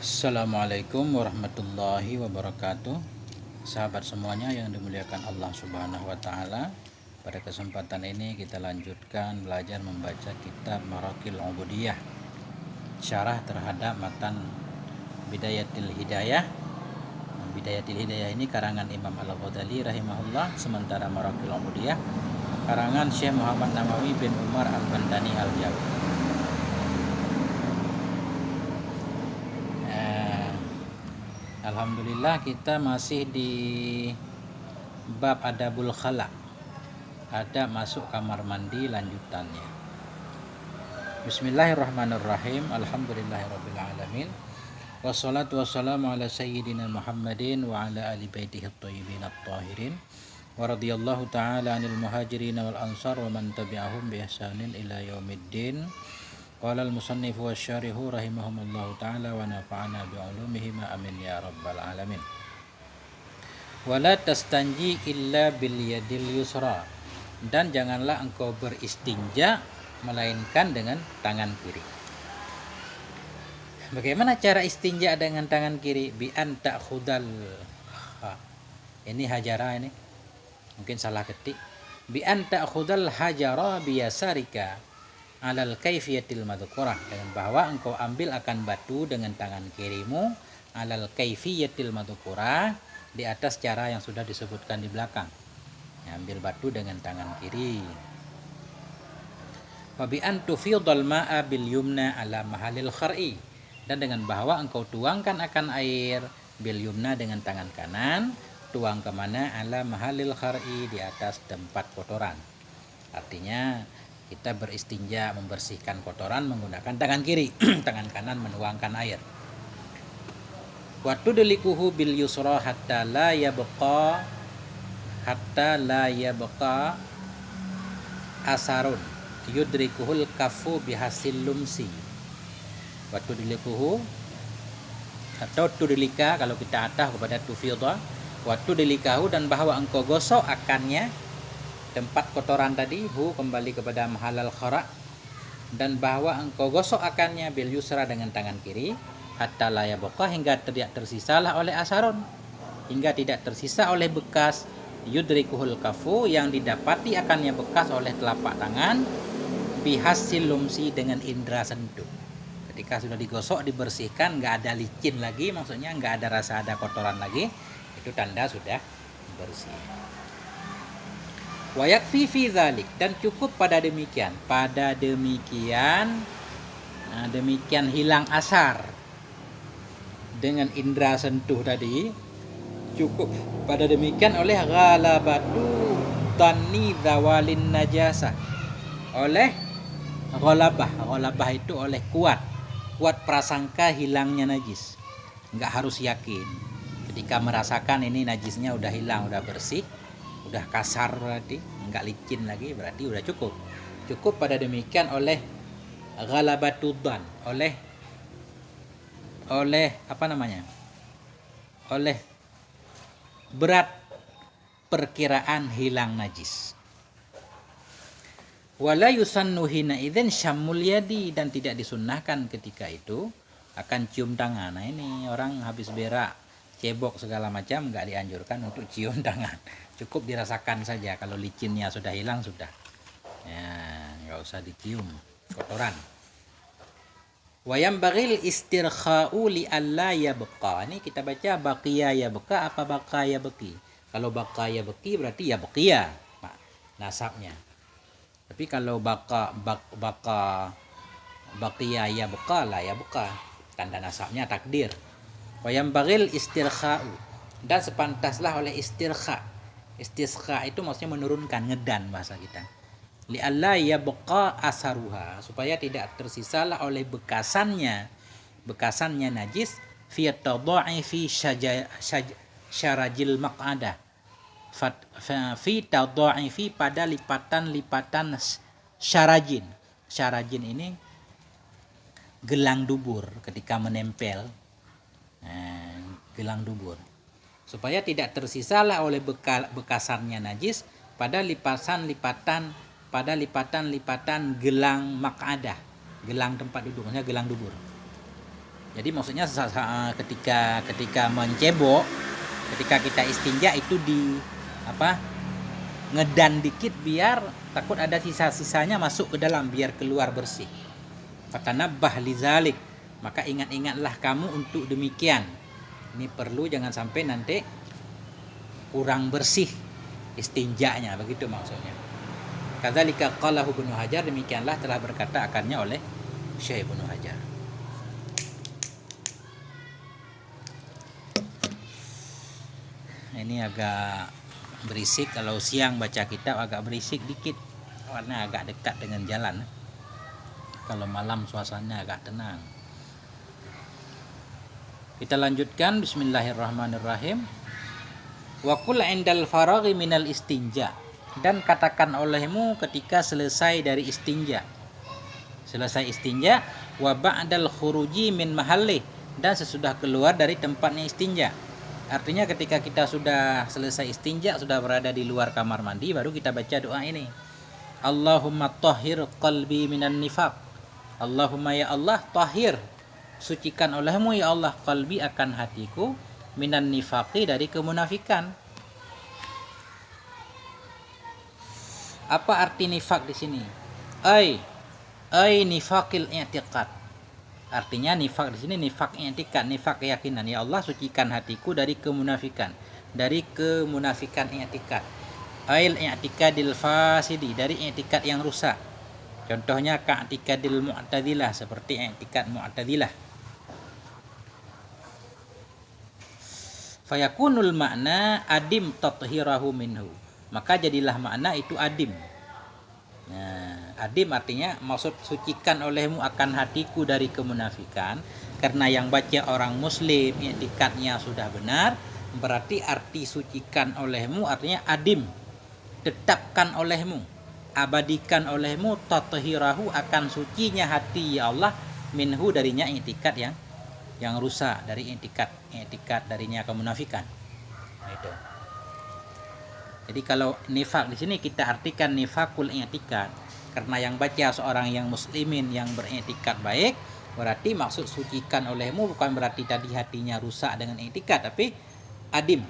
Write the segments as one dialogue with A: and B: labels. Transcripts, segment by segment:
A: Assalamualaikum warahmatullahi wabarakatuh. Sahabat semuanya yang dimuliakan Allah Subhanahu wa taala. Pada kesempatan ini kita lanjutkan belajar membaca kitab Maraqil Ubudiyah. Syarah terhadap matan Bidayatil Hidayah. Bidayatil Hidayah ini karangan Imam Al-Ghazali rahimahullah, sementara Maraqil Ubudiyah karangan Syekh Muhammad Nawawi bin Umar Al-Bandani Al-Jawi. Alhamdulillah kita masih di bab adabul khala, adab masuk kamar mandi lanjutannya. Bismillahirrahmanirrahim. Alhamdulillahirabbil alamin. Wassalatu wassalamu ala sayyidina Muhammadin wa ala ali baitihi at-thayyibin at-tahirin. Wa radhiyallahu ta'ala 'anil muhajirin wal ansar wa man tabi'ahum bi ihsanin ila yaumiddin. Qala al-musannifu wasyarihu rahimahumullahu ta'ala wa nafa'ana bi'ulumihima amin ya rabbal alamin. Wala tastanji illa bil yadil yusra, dan janganlah engkau beristinja melainkan dengan tangan kiri. Bagaimana cara istinja dengan tangan kiri? Bi an ta'khudal, ini hajara, ini mungkin salah ketik. Bi an ta'khudal hajara biyasarika alal kaifiyatil madhkurah, dengan bahwa engkau ambil akan batu dengan tangan kirimu alal kaifiyatil madhkurah, di atas cara yang sudah disebutkan di belakang. Ambil batu dengan tangan kiri. Wa bi an tufidal ma'a bil yumna ala mahalil khar'i, dan dengan bahwa engkau tuangkan akan air bil yumna dengan tangan kanan, tuang kemana? Ala mahalil khar'i, di atas tempat kotoran. Artinya kita beristinja, membersihkan kotoran menggunakan tangan kiri, tangan kanan menuangkan air. Wa tudlikuhu bil yusra hatta la yabqa asarun yudrikuhul kafu bihasil lumsi. Wa tudlikuhu atau tudlika kalau kita atah kepada tufidha, wa tudlikahu, dan bahwa engkau gosok akannya tempat kotoran tadi, hu kembali kepada mahalal khara, dan bahwa engkau gosok akannya bil yusra dengan tangan kiri, hatta la yabqa, hingga tidak tersisalah oleh asarun, hingga tidak tersisa oleh bekas, yudrikuhul kafu, yang didapati akannya bekas oleh telapak tangan, bihasil lumsi, dengan indera sentuh. Ketika sudah digosok, dibersihkan, nggak ada licin lagi, maksudnya nggak ada rasa ada kotoran lagi, itu tanda sudah bersih. Wa yakfi fi dzalik, dan cukup pada demikian. Demikian hilang asar dengan indera sentuh tadi, cukup pada demikian oleh ghalabatu dhanni zawalin najasa, oleh ghalabah itu oleh kuat prasangka hilangnya najis. Enggak harus yakin. Ketika merasakan ini najisnya udah hilang, udah bersih, udah kasar, berarti enggak licin lagi, berarti udah cukup pada demikian oleh ghalabatudzan, oleh berat perkiraan hilang najis. Wala yusannu hina idzin syammul yadi, dan tidak disunnahkan ketika itu akan cium tangan. Nah, ini orang habis berak, cebok segala macam, enggak dianjurkan untuk cium tangan. Cukup dirasakan saja, kalau licinnya sudah hilang sudah. Ya, enggak usah dicium kotoran. Wa yambaghil istirkha'u li alla yabqa. Ini kita baca baqiya yabqa apa baqa yabqi. Kalau baqa yabqi berarti yabqiya nasabnya. Tapi kalau baqiya yabqa la yabqa, tanda nasabnya takdir. Wa yambaghil istirkha'u, dan sepantaslah oleh istirkha. Istisqa itu maksudnya menurunkan, ngedan bahasa kita. Li alla yabqa asaruha, supaya tidak tersisalah oleh bekasannya najis, fi tadha'ifi syarajil maq'adah, fi tadha'ifi, pada lipatan syarajin. Syarajin ini gelang dubur, ketika menempel, gelang dubur, supaya tidak tersisalah oleh bekasannya najis pada lipatan-lipatan gelang maq'adah, gelang tempat duduk, maksudnya gelang dubur. Jadi maksudnya ketika mencebok, ketika kita istinja itu ngedan dikit biar takut ada sisa-sisanya masuk ke dalam biar keluar bersih. Fatanabbah lizalik, maka ingat-ingatlah kamu untuk demikian. Ini perlu, jangan sampai nanti kurang bersih istinjanya, begitu maksudnya. Kadzalika qalahu Ibnu Hajar, demikianlah telah berkata akannya oleh Syekh Ibnu Hajar. Ini agak berisik, kalau siang baca kitab agak berisik dikit karena agak dekat dengan jalan. Kalau malam suasananya agak tenang. Kita lanjutkan. Bismillahirrahmanirrahim. Wa qul indal faraghi minal istinja, dan katakan olehmu ketika selesai dari istinja. Selesai istinja, wa ba'dal khuruji min mahalli, dan sesudah keluar dari tempatnya istinja. Artinya ketika kita sudah selesai istinja, sudah berada di luar kamar mandi, baru kita baca doa ini. Allahumma tahhir qalbi minan nifaq. Allahumma ya Allah, tahhir, sucikan olehmu ya Allah qalbi, akan hatiku, minan nifaqi, dari kemunafikan. Apa arti nifaq di sini? Ai nifaqil i'tiqad. Artinya nifaq di sini nifaq i'tiqad, nifaq keyakinan. Ya Allah, sucikan hatiku dari kemunafikan, dari kemunafikan i'tiqad. Ail i'tiqadil fasidi, dari i'tiqad yang rusak. Contohnya ka'tiqadil mu'tazilah, seperti i'tiqad mu'tazilah. Fayakunul makna adim tathhirahu minhu, maka jadilah makna itu adim. Nah, adim artinya maksud sucikan olehmu akan hatiku dari kemunafikan. Karena yang baca orang muslim, i'tikadnya sudah benar, berarti arti sucikan olehmu artinya adim, tetapkan olehmu, abadikan olehmu, tathhirahu, akan sucinya hati ya Allah, minhu, darinya i'tikad yang rusak, dari i'tikad darinya kemunafikan. Nah, itu. Jadi kalau nifak di sini kita artikan nifakul i'tikad, karena yang baca seorang yang muslimin yang beriktikad baik, berarti maksud sucikan olehmu bukan berarti tadi hatinya rusak dengan i'tikad, tapi adim,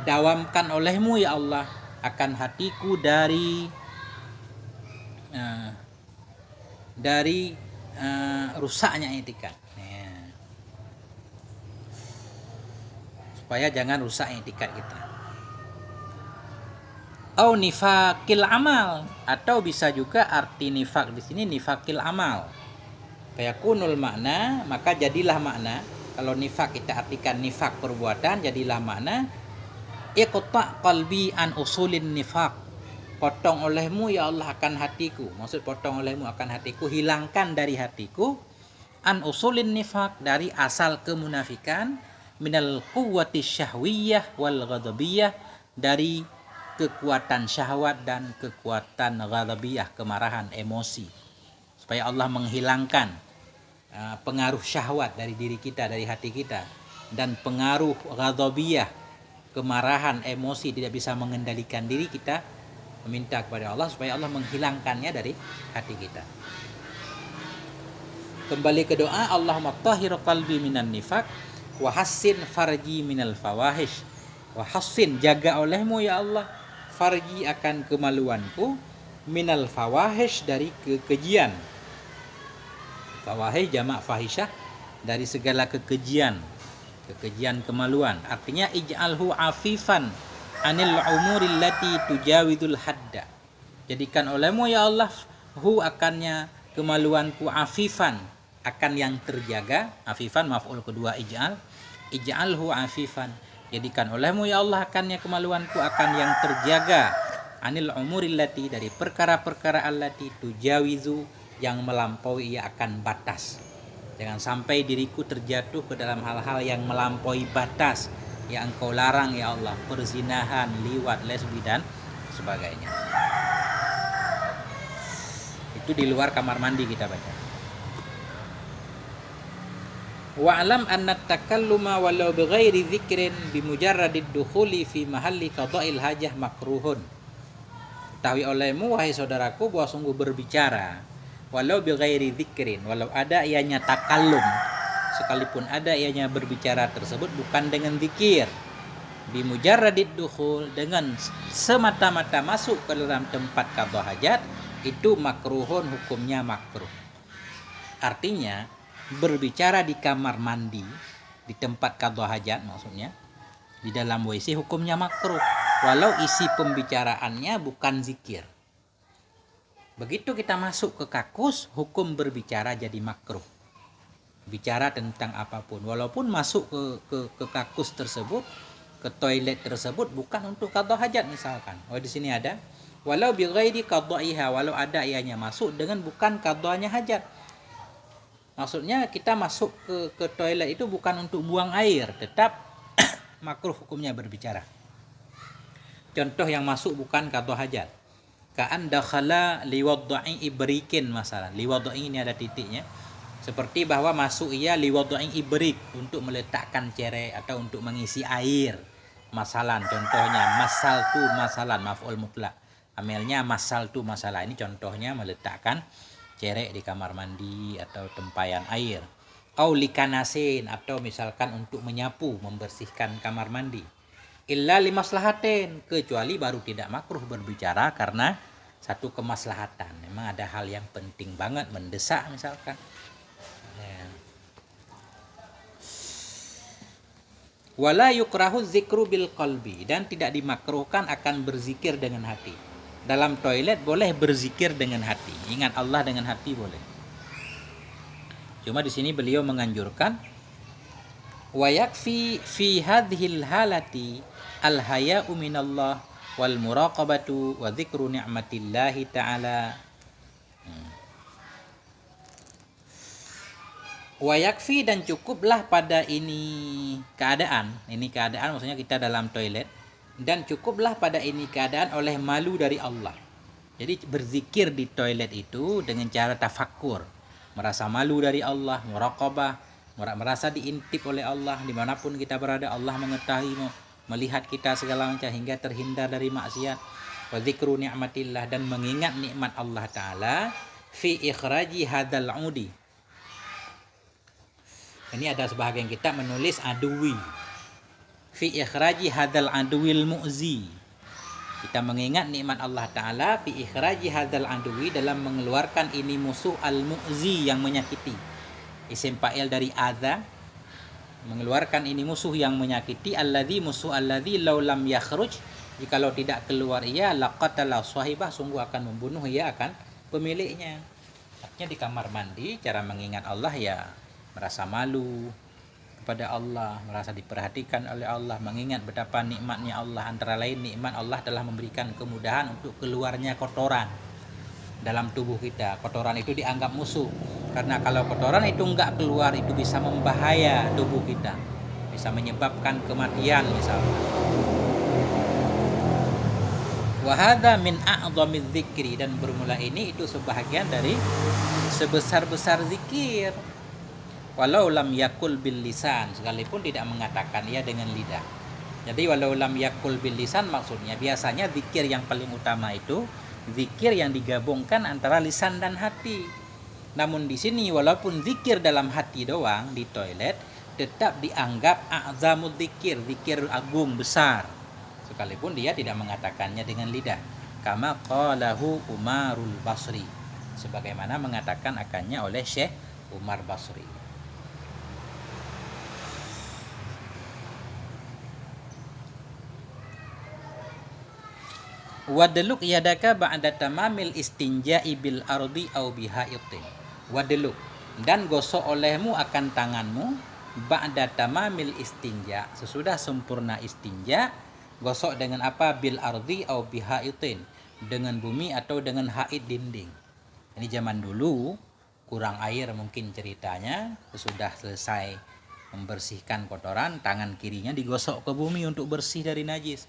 A: dawamkan olehmu ya Allah akan hatiku dari rusaknya i'tikad. Supaya jangan rusak i'tikad kita. Au nifakil amal, atau bisa juga arti nifak di sini nifakil amal. Fayakunul makna, maka jadilah makna, kalau nifak kita artikan nifak perbuatan, jadilah makna iqta qalbi an usulin nifak, potong olehmu ya Allah akan hatiku. Maksud potong olehmu akan hatiku, hilangkan dari hatiku an usulin nifak, dari asal kemunafikan, minal quwwati syahwiyah wal ghadabiyah, dari kekuatan syahwat dan kekuatan ghadabiyah, kemarahan, emosi. Supaya Allah menghilangkan pengaruh syahwat dari diri kita, dari hati kita, dan pengaruh ghadabiyah, kemarahan, emosi, tidak bisa mengendalikan diri kita, meminta kepada Allah supaya Allah menghilangkannya dari hati kita. Kembali ke doa, Allahumma tahhir qalbi minan nifaq wa hassin farji minal fawahish. Wa hassin, jaga olehmu ya Allah farji, akan kemaluanku, minal fawahish, dari kekejian. Fawahish jamak fahisyah, dari segala kekejian kemaluan. Artinya ij'alhu afifan anil umuril lati tujawidul hadda. Jadikan olehmu ya Allah hu, akannya kemaluanku, afifan, akan yang terjaga. Afifan maf'ul kedua ij'alhu afifan, jadikan olehmu ya Allah akannya kemaluanku akan yang terjaga, anil umuril lati, dari perkara-perkara allati tujawizu, yang melampaui, ia akan batas. Jangan sampai diriku terjatuh ke dalam hal-hal yang melampaui batas yang Engkau larang ya Allah, perzinahan, liwat, lesbi, dan sebagainya. Itu di luar kamar mandi kita baca. Wa'lam anna takalluma walau bighairi dzikrin bimujarradid dukhuli fi mahalli qada'il hajah makruhun. Ketahui olehmu wahai saudaraku bahwa sungguh berbicara walau bighairi dzikrin, walau ada ianya takallum, sekalipun ada ianya berbicara tersebut bukan dengan zikir. Bimujarradid dukhul, dengan semata-mata masuk ke dalam tempat qadha hajat, itu makruhun, hukumnya makruh. Artinya berbicara di kamar mandi, di tempat qadha hajat maksudnya, di dalam WC hukumnya makruh walau isi pembicaraannya bukan zikir. Begitu kita masuk ke kakus, hukum berbicara jadi makruh. Bicara tentang apapun, walaupun masuk ke kakus tersebut, ke toilet tersebut bukan untuk qadha hajat misalkan. Oh, di sini ada walau bi ghairi qadha'iha, walau ada ianya masuk dengan bukan qadhanya hajat. Maksudnya kita masuk ke toilet itu bukan untuk buang air, tetap makruh hukumnya berbicara. Contoh yang masuk bukan qadha hajat. Ka'an dakhala liwadda'i ibrikin masalah. Liwadda'i ini ada titiknya. Seperti bahwa masuk ia liwadda'i ibrik, untuk meletakkan cerek atau untuk mengisi air. Masalan, contohnya masaltu masalan, maf'ul mutlak. Amelnya masaltu masalah. Ini contohnya meletakkan cerek di kamar mandi atau tempayan air. Au likanasin, atau misalkan untuk menyapu, membersihkan kamar mandi. Illa limaslahatin, kecuali baru tidak makruh berbicara karena satu kemaslahatan. Memang ada hal yang penting banget, mendesak misalkan. Wala yukrahu zikru bil qalbi, dan tidak dimakruhkan akan berzikir dengan hati. Dalam toilet boleh berzikir dengan hati, ingat Allah dengan hati boleh. Cuma di sini beliau menganjurkan wa yakfi fi hadhil halati al haya'u minallah wal muraqabatu wa dzikru ni'matillahi ta'ala. Wa yakfi, dan cukuplah pada ini keadaan maksudnya kita dalam toilet, dan cukuplah pada ini keadaan oleh malu dari Allah. Jadi berzikir di toilet itu dengan cara tafakkur, merasa malu dari Allah, muraqabah, merasa diintip oleh Allah dimanapun kita berada. Allah mengetahui, melihat kita segala macam hingga terhindar dari maksiat. Wa dzikru ni'matillah, dan mengingat nikmat Allah Ta'ala fi ikhraji hadzal udi. Ini ada sebahagian kita menulis adui. Fi ikhraji hadzal aduwil mu'zi. Kita mengingat nikmat Allah Ta'ala fi ikhraji hadzal aduwi, dalam mengeluarkan ini musuh al-mu'zi, yang menyakiti. Isim fa'il dari adza, mengeluarkan ini musuh yang menyakiti. Alladzi, musuh alladzi law lam yakhruj, jikalau tidak keluar ia, laqatala sahibah, sungguh akan membunuh ia akan pemiliknya. Artinya di kamar mandi cara mengingat Allah ya merasa malu kepada Allah, merasa diperhatikan oleh Allah, mengingat betapa nikmatnya Allah. Antara lain nikmat Allah telah memberikan kemudahan untuk keluarnya kotoran dalam tubuh kita. Kotoran itu dianggap musuh, karena kalau kotoran itu enggak keluar, itu bisa membahaya tubuh kita, bisa menyebabkan kematian misalnya. Wahada min a'zamiz zikri, dan bermula ini itu sebahagian dari sebesar-besar zikir. Walau lam yakul bil lisan, sekalipun tidak mengatakan ia dengan lidah. Jadi walau lam yakul bil lisan maksudnya biasanya zikir yang paling utama itu zikir yang digabungkan antara lisan dan hati. Namun di sini walaupun zikir dalam hati doang di toilet tetap dianggap a'zamud zikir, zikir agung besar, sekalipun dia tidak mengatakannya dengan lidah. Kama qalahu Umarul Basri, sebagaimana mengatakan akannya oleh Syekh Umar Basri. Wadluk yadaka ba'da tamamil istinja'i bil ardi au bihaitin. Wadluk, dan gosok olehmu akan tanganmu ba'da tamamil istinja, sesudah sempurna istinja. Gosok dengan apa? Bil ardi au bihaitin, dengan bumi atau dengan haid dinding. Ini zaman dulu kurang air mungkin ceritanya, sesudah selesai membersihkan kotoran, tangan kirinya digosok ke bumi untuk bersih dari najis,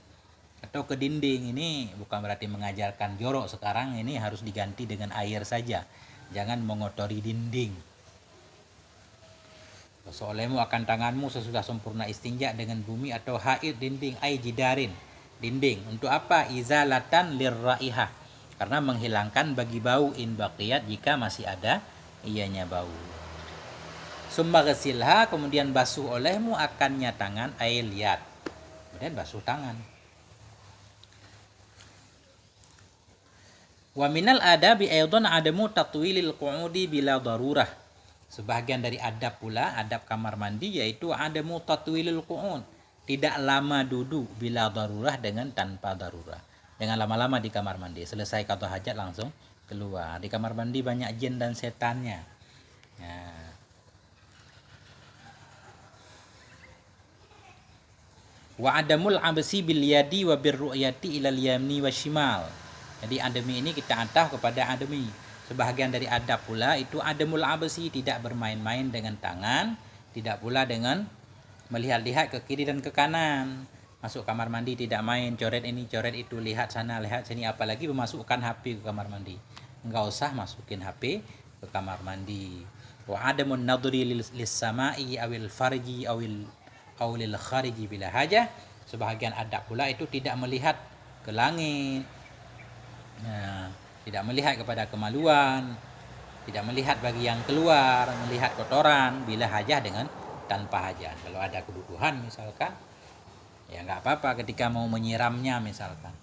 A: atau ke dinding. Ini bukan berarti mengajarkan jorok sekarang, ini harus diganti dengan air saja, jangan mengotori dinding. Gosok olehmu akan tanganmu sesudah sempurna istinja dengan bumi atau haid dinding, ai jidarin, dinding. Untuk apa? Izalatan lirraihah, karena menghilangkan bagi bau, in baqiyat, jika masih ada ianya bau. Summa ghasilha, kemudian basuh olehmu akannya tangan, ail yad. Kemudian basuh tangan. Wa minal adabi aidan adamu tatwilil qu'udi bila darurah. Sebahagian dari adab pula, adab kamar mandi, yaitu adamu tatwilil qu'ud, tidak lama duduk bila darurah, dengan tanpa darurah. Dengan lama-lama di kamar mandi, selesai qada hajat langsung keluar. Di kamar mandi banyak jin dan setannya. Ya. Wa adamul absi bil yadi wa birru'yati ilal yamni wa shimal. Jadi adami ini kita ataf kepada adami. Sebahagian dari adab pula itu adamul absi, tidak bermain-main dengan tangan, tidak pula dengan melihat-lihat ke kiri dan ke kanan. Masuk kamar mandi tidak main, coret ini, coret itu, lihat sana, lihat sini, apalagi memasukkan HP ke kamar mandi. Enggak usah masukin HP ke kamar mandi. Wa adamun nadri lis samai awil farji awil khariji bila hajah. Sebahagian adab pula itu tidak melihat ke langit. Nah, tidak melihat kepada kemaluan, tidak melihat bagi yang keluar, melihat kotoran bila hajah dengan tanpa hajat. Kalau ada kebutuhan misalkan, ya nggak apa-apa ketika mau menyiramnya misalkan.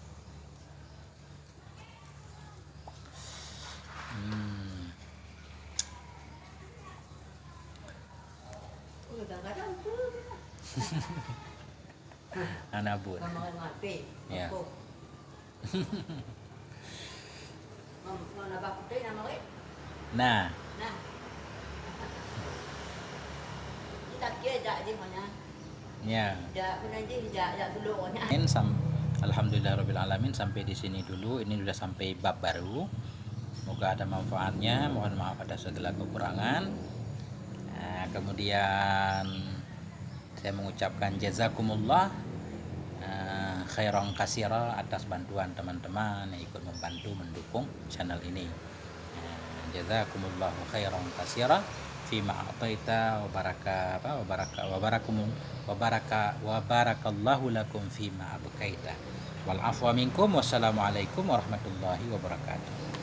A: Anabun. Ya. Nah. Ya. Alhamdulillah alamin, sampai di sini dulu. Ini sudah sampai bab baru. Semoga ada manfaatnya. Mohon maaf atas segala kekurangan. Nah, kemudian saya mengucapkan jazakumullah khairan kasira atas bantuan teman-teman yang ikut membantu mendukung channel ini. Jazakumullahu khairan kasira fima a'taita wa barakallahu lakum fima abqaita. Wal afwa minkum. Wassalamualaikum warahmatullahi wabarakatuh.